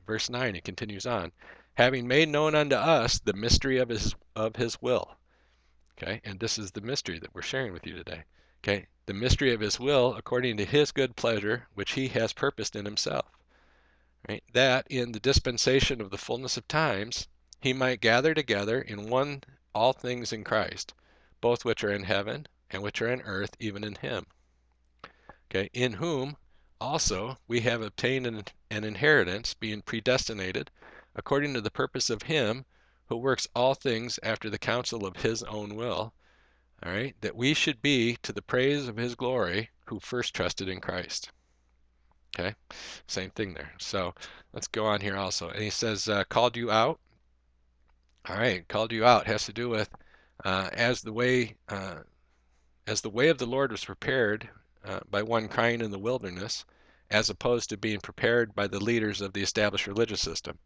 verse 9, it continues on. Having made known unto us the mystery of his will. Okay, and this is the mystery that we're sharing with you today. Okay, the mystery of his will according to his good pleasure, which he has purposed in himself. Right, that in the dispensation of the fullness of times, he might gather together in one all things in Christ, both which are in heaven and which are in earth, even in him. Okay, in whom also we have obtained an inheritance, being predestinated according to the purpose of him who works all things after the counsel of his own will, all right, that we should be to the praise of his glory who first trusted in Christ. Okay, same thing there. So let's go on here also. And he says, called you out. All right, called you out has to do with as the way of the Lord was prepared by one crying in the wilderness, as opposed to being prepared by the leaders of the established religious system.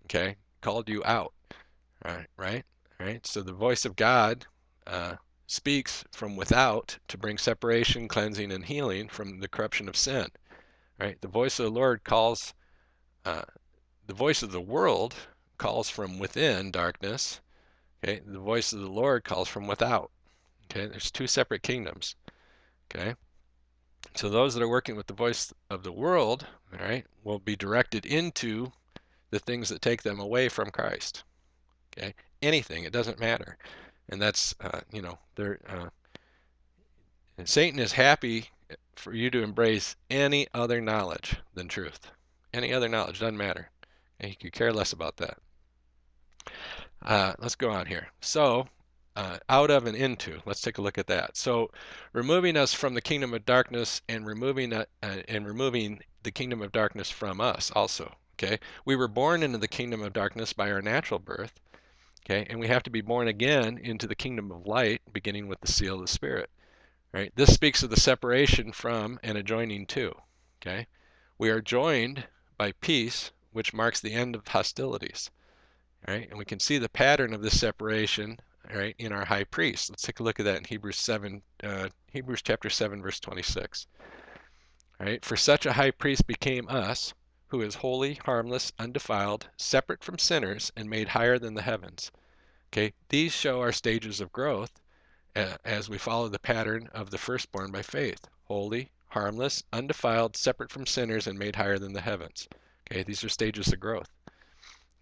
Okay, called you out. Right. So the voice of God speaks from without to bring separation, cleansing, and healing from the corruption of sin. Right. The voice of the Lord calls. The voice of the world calls from within darkness. Okay. The voice of the Lord calls from without. Okay. There's two separate kingdoms. Okay. So those that are working with the voice of the world, all right, will be directed into the things that take them away from Christ. Okay, anything, it doesn't matter, and that's Satan is happy for you to embrace any other knowledge than truth. Any other knowledge doesn't matter, and he could care less about that. Let's go on here. So. Out of and into. Let's take a look at that. So, removing us from the kingdom of darkness and removing the kingdom of darkness from us also. Okay, we were born into the kingdom of darkness by our natural birth. Okay, and we have to be born again into the kingdom of light, beginning with the seal of the Spirit. Right. This speaks of the separation from and adjoining to. Okay, we are joined by peace, which marks the end of hostilities. Right, and we can see the pattern of this separation. Right, in our high priest. Let's take a look at that in Hebrews chapter 7, verse 26. Right, for such a high priest became us, who is holy, harmless, undefiled, separate from sinners, and made higher than the heavens. Okay, these show our stages of growth as we follow the pattern of the firstborn by faith. Holy, harmless, undefiled, separate from sinners, and made higher than the heavens. Okay, these are stages of growth.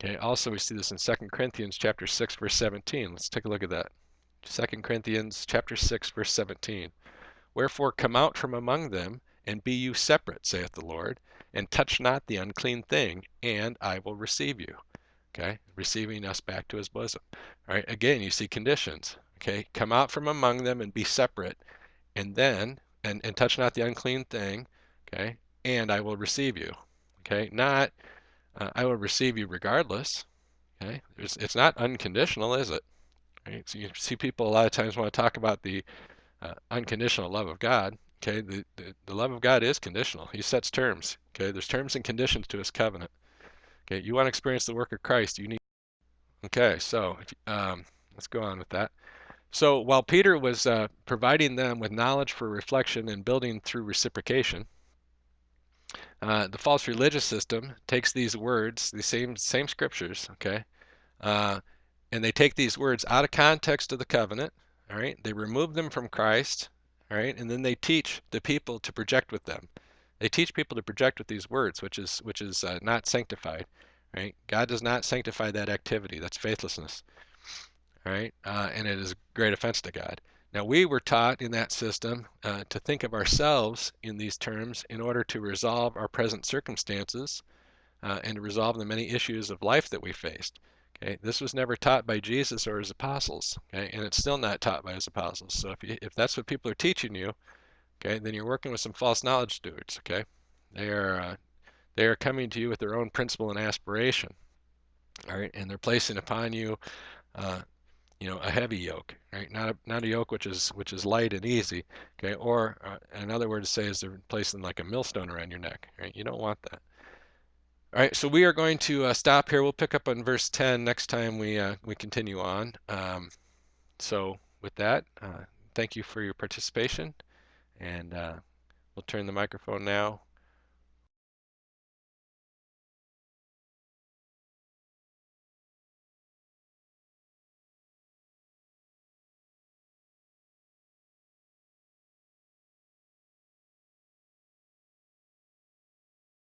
Okay, also we see this in 2 Corinthians chapter 6, verse 17. Let's take a look at that. 2 Corinthians chapter 6, verse 17. Wherefore come out from among them, and be you separate, saith the Lord, and touch not the unclean thing, and I will receive you. Okay, receiving us back to his bosom. All right, again, you see conditions. Okay, come out from among them and be separate, and then, and touch not the unclean thing, okay, and I will receive you. Okay, not I will receive you regardless. Okay, it's not unconditional, is it? Right? So you see people a lot of times want to talk about the unconditional love of God. Okay, the love of God is conditional. He sets terms. Okay, there's terms and conditions to his covenant. Okay, you want to experience the work of Christ, you need. Okay, so let's go on with that. So while Peter was providing them with knowledge for reflection and building through reciprocation, the false religious system takes these words, the same scriptures, okay, and they take these words out of context of the covenant. All right, they remove them from Christ. All right, and then they teach the people to project with them. They teach people to project with these words, which is not sanctified. Right, God does not sanctify that activity. That's faithlessness. All right, and it is a great offense to God. Now, we were taught in that system to think of ourselves in these terms in order to resolve our present circumstances and to resolve the many issues of life that we faced. Okay, this was never taught by Jesus or his apostles. Okay, and it's still not taught by his apostles. So if that's what people are teaching you, okay, then you're working with some false knowledge stewards. Okay, they are coming to you with their own principle and aspiration. All right, and they're placing upon you a heavy yoke, right? Not a yoke which is light and easy, okay? Or another word to say is they're placing like a millstone around your neck, right? You don't want that. All right, so we are going to stop here. We'll pick up on verse 10 next time we continue on. So with that, thank you for your participation, and we'll turn the microphone now